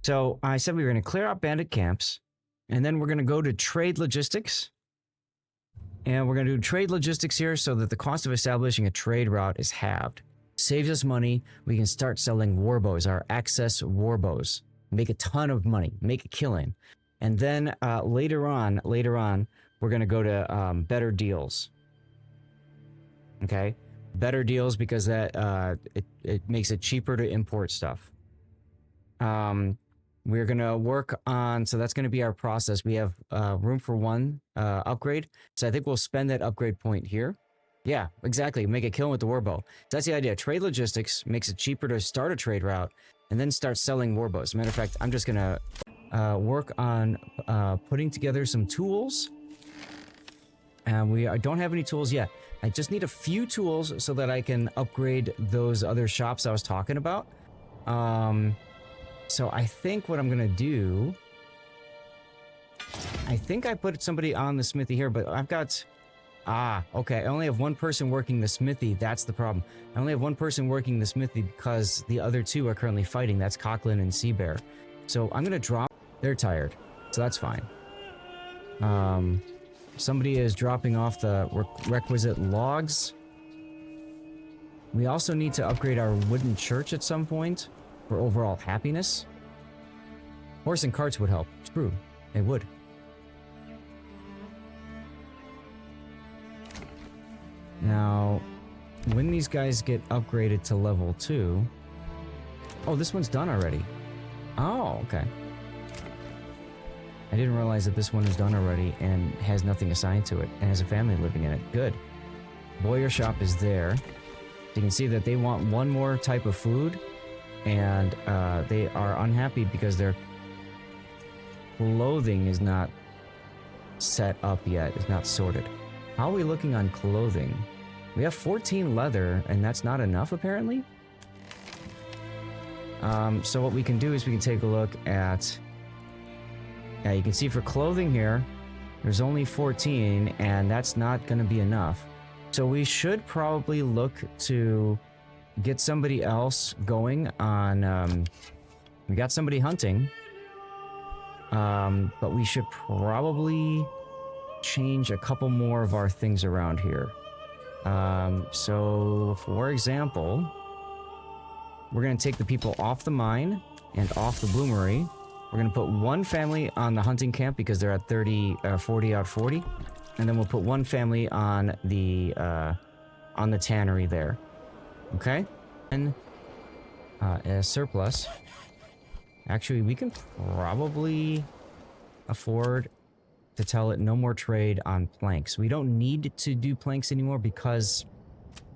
So I said we were going to clear out bandit camps, and then we're going to go to trade logistics. And we're going to do trade logistics here so that the cost of establishing a trade route is halved. Saves us money. We can start selling warbows, our excess warbows. Make a ton of money. Make a killing. And then later on, we're going to go to better deals. Okay? Better deals because that it makes it cheaper to import stuff. We're going to work on, so that's going to be our process. We have room for one upgrade. So I think we'll spend that upgrade point here. Yeah, exactly. Make a kill with the warbow. So that's the idea. Trade logistics makes it cheaper to start a trade route and then start selling warbows. As a matter of fact, I'm just going to work on putting together some tools. And I don't have any tools yet. I just need a few tools so that I can upgrade those other shops I was talking about. So I think what I'm going to do... I think I put somebody on the smithy here, but I've got... okay. I only have one person working the smithy. That's the problem. I only have one person working the smithy because the other two are currently fighting. That's Coughlin and Seabear. So I'm going to drop... They're tired. So that's fine. Somebody is dropping off the requisite logs. We also need to upgrade our wooden church at some point for overall happiness. Horse and carts would help. It's true. They would. Now, when these guys get upgraded to level 2... Oh, this one's done already. Oh, okay. I didn't realize that this one is done already and has nothing assigned to it and has a family living in it. Good. Boyer shop is there. You can see that they want one more type of food and they are unhappy because their clothing is not set up yet. It's not sorted. How are we looking on clothing? We have 14 leather and that's not enough apparently. So what we can do is we can take a look at... Yeah, you can see for clothing here, there's only 14, and that's not going to be enough. So we should probably look to get somebody else going on... we got somebody hunting. But we should probably change a couple more of our things around here. So, for example, we're going to take the people off the mine and off the bloomery. We're going to put one family on the hunting camp because they're at 40 out 40. And then we'll put one family on the tannery there. Okay? And as surplus. Actually, we can probably afford to tell it no more trade on planks. We don't need to do planks anymore because,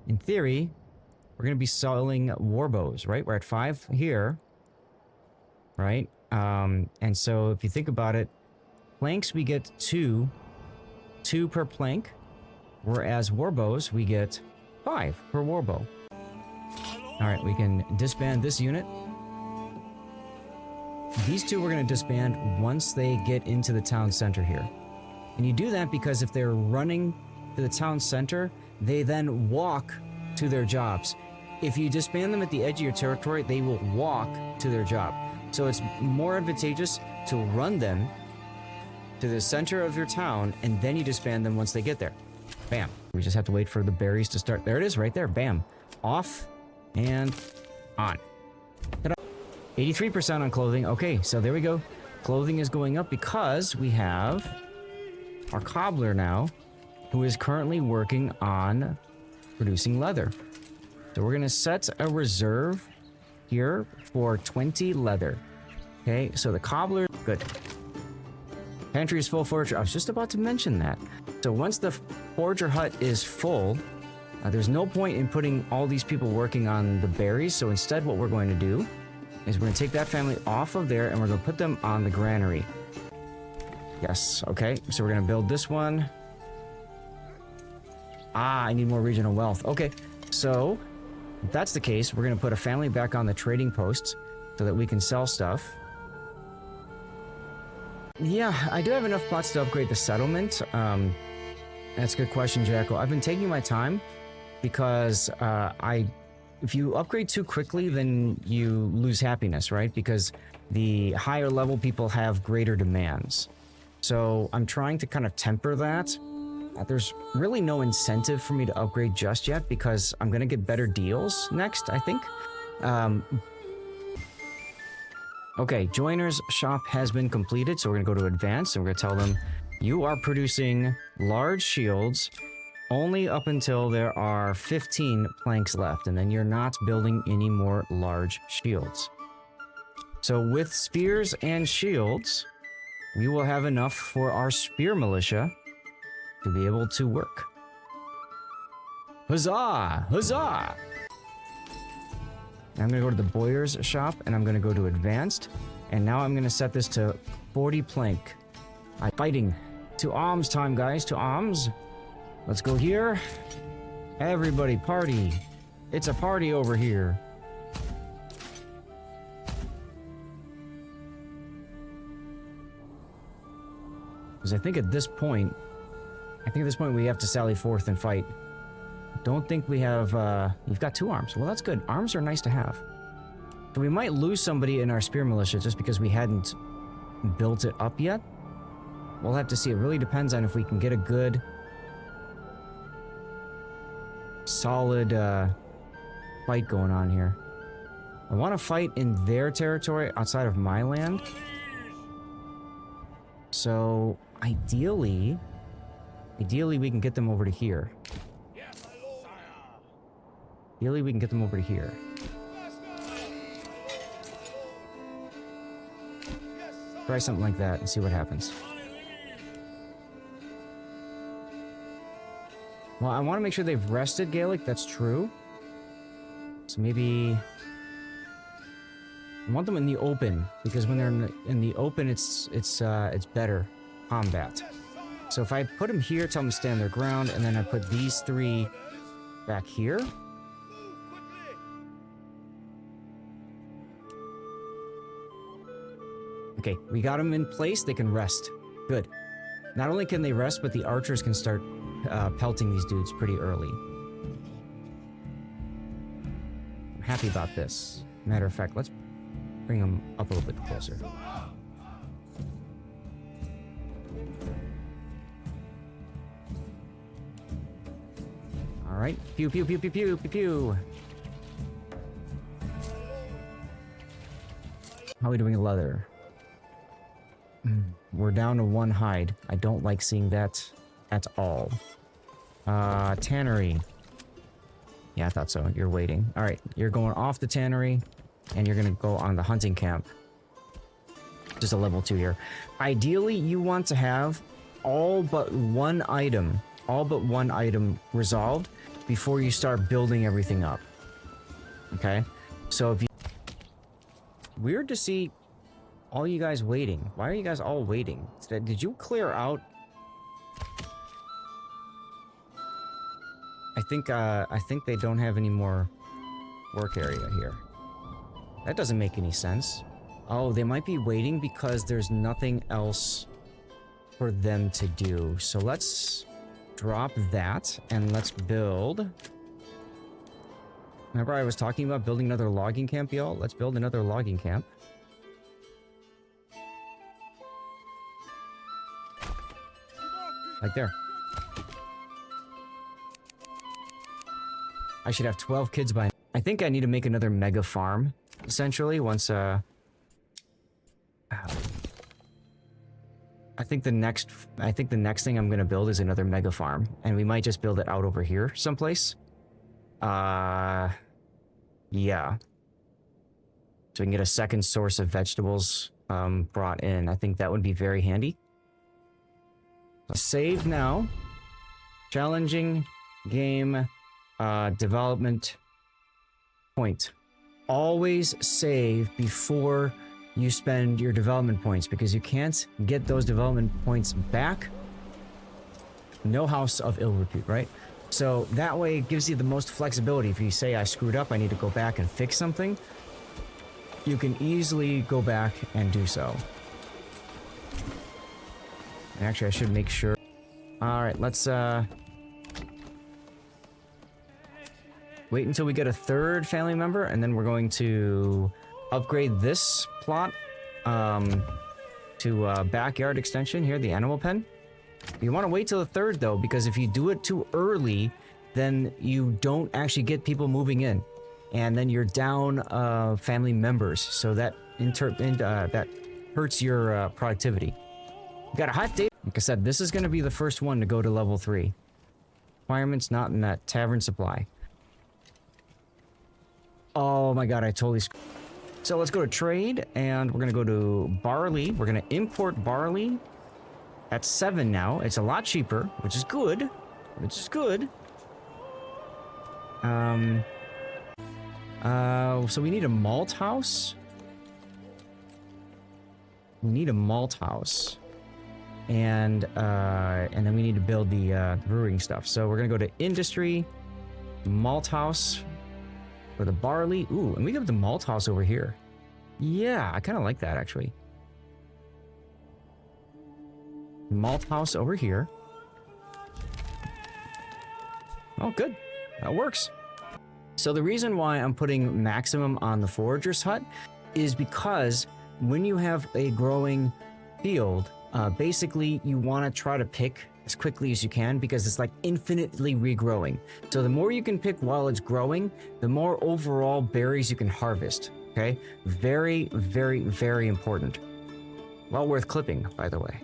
in theory, we're going to be selling warbows, right? We're at 5 here, right? And so if you think about it, planks we get 2 per plank, whereas warbows we get 5 per warbow. Alright, we can disband this unit. These two we're going to disband once they get into the town center here. And you do that because if they're running to the town center, they then walk to their jobs. If you disband them at the edge of your territory, they will walk to their job. So it's more advantageous to run them to the center of your town, and then you disband them once they get there. Bam. We just have to wait for the berries to start. There it is, right there. Bam. Off and on. 83% on clothing. Okay, so there we go. Clothing is going up because we have our cobbler now, who is currently working on producing leather. So we're going to set a reserve here for 20 leather. Okay, so the cobbler, good. Pantry is full forger. I was just about to mention that. So once the forger hut is full, there's no point in putting all these people working on the berries. So instead what we're going to do is we're going to take that family off of there and we're going to put them on the granary. Yes, okay. So we're going to build this one. I need more regional wealth. Okay, so if that's the case, we're going to put a family back on the trading posts so that we can sell stuff. Yeah, I do have enough plots to upgrade the settlement. That's a good question, Jacko. I've been taking my time because I if you upgrade too quickly, then you lose happiness, right? Because the higher level people have greater demands. So I'm trying to kind of temper that. There's really no incentive for me to upgrade just yet because I'm going to get better deals next, I think. Okay, Joiner's shop has been completed, so we're going to go to Advanced, and we're going to tell them, you are producing large shields only up until there are 15 planks left, and then you're not building any more large shields. So with spears and shields, we will have enough for our spear militia to be able to work. Huzzah! Huzzah! I'm going to go to the Boyer's shop, and I'm going to go to Advanced, and now I'm going to set this to 40 plank. I'm fighting. To arms time, guys, to arms. Let's go here. Everybody party. It's a party over here. Because I think at this point we have to sally forth and fight. Don't think we have, you've got 2 arms. Well, that's good. Arms are nice to have. So we might lose somebody in our spear militia just because we hadn't built it up yet. We'll have to see. It really depends on if we can get a good, solid, fight going on here. I want to fight in their territory outside of my land. So, ideally we can get them over to here. Ideally, we can get them over to here. Try something like that and see what happens. Well, I want to make sure they've rested, Gaelic. That's true. So maybe I want them in the open, because when they're in the open, it's better combat. So if I put them here, tell them to stand their ground, and then I put these 3 back here. Okay, we got them in place. They can rest. Good. Not only can they rest, but the archers can start pelting these dudes pretty early. I'm happy about this. Matter of fact, let's bring them up a little bit closer. All right. Pew, pew, pew, pew, pew, pew, pew. How are we doing in leather? We're down to 1 hide. I don't like seeing that at all. Tannery. Yeah, I thought so. You're waiting. All right, you're going off the tannery, and you're gonna go on the hunting camp. Just a level 2 here. Ideally, you want to have all but one item resolved before you start building everything up. Okay? So if you... Weird to see all you guys waiting. Why are you guys all waiting? Did you clear out? I think they don't have any more work area here. That doesn't make any sense. Oh, they might be waiting because there's nothing else for them to do. So let's drop that and let's build. Remember I was talking about building another logging camp, y'all? Let's build another logging camp. Right there. I should have 12 kids by now. I think I need to make another mega farm, essentially, once, I think the next thing I'm gonna build is another mega farm, and we might just build it out over here someplace. Yeah. So we can get a second source of vegetables, brought in. I think that would be very handy. Save now. Challenging game, development point. Always save before you spend your development points, because you can't get those development points back. No house of ill repute, right? So that way it gives you the most flexibility. If you say I screwed up, I need to go back and fix something, you can easily go back and do so. And actually, I should make sure. All right, let's wait until we get a third family member, and then we're going to upgrade this plot to backyard extension here, the animal pen. You want to wait till the third though, because if you do it too early, then you don't actually get people moving in, and then you're down family members. So that that hurts your productivity. You got a hot date. Like I said, this is going to be the first one to go to level 3. Requirements not in that tavern supply. Oh my god, I totally So let's go to trade, and we're going to go to barley. We're going to import barley at 7 now. It's a lot cheaper, which is good. Which is good. So we need a malt house. We need a malt house. And then we need to build the brewing stuff. So we're gonna go to industry, malt house for the barley. Ooh, and we have the malt house over here. Yeah, I kind of like that actually. Malt house over here. Oh, good. That works. So the reason why I'm putting maximum on the forager's hut is because when you have a growing field, basically you want to try to pick as quickly as you can, because it's like infinitely regrowing. So the more you can pick while it's growing, the more overall berries you can harvest. Okay? Very, very, very important. Well worth clipping, by the way.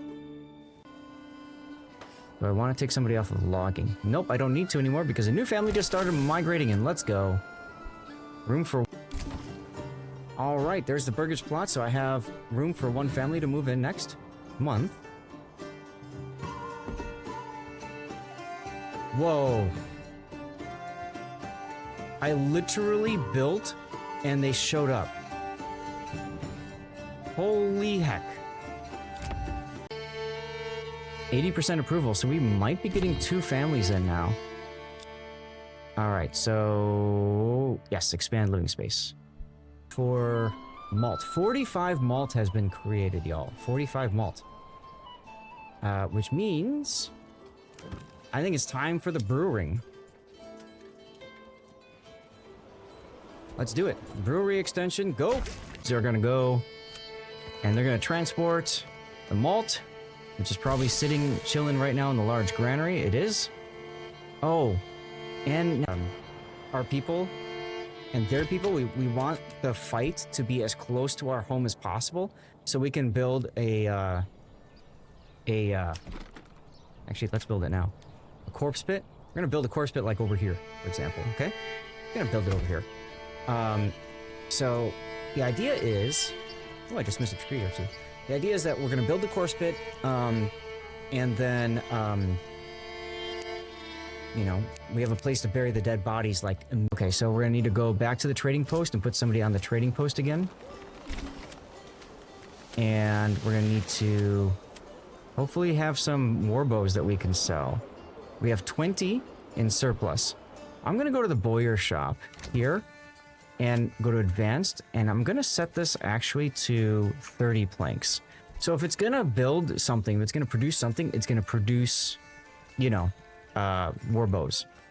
Do I want to take somebody off of logging? Nope, I don't need to anymore because a new family just started migrating in. Let's go. Room for... Alright, there's the burgers plot, so I have room for one family to move in next month. Whoa. I literally built and they showed up. Holy heck. 80% approval, so we might be getting 2 families in now. Alright, so... Yes, expand living space. For malt. 45 malt has been created, y'all. 45 malt. Which means... I think it's time for the brewing. Let's do it. Brewery extension, go! So they're gonna go... And they're gonna transport the malt, which is probably sitting, chilling right now in the large granary. It is. Oh, and our people and their people, we want the fight to be as close to our home as possible, so we can build actually, let's build it now. A corpse pit. We're gonna build a corpse pit like over here, for example. Okay, we're gonna build it over here. So the idea is, oh, I just missed a tree or two. The idea is that we're gonna build the corpse pit, and then, you know, we have a place to bury the dead bodies, like... Okay, so we're gonna need to go back to the trading post and put somebody on the trading post again. And we're gonna need to hopefully have some warbows that we can sell. We have 20 in surplus. I'm gonna go to the Boyer shop here and go to advanced, and I'm gonna set this actually to 30 planks. So if it's gonna build something, if it's gonna produce something, it's gonna produce, you know, warbows.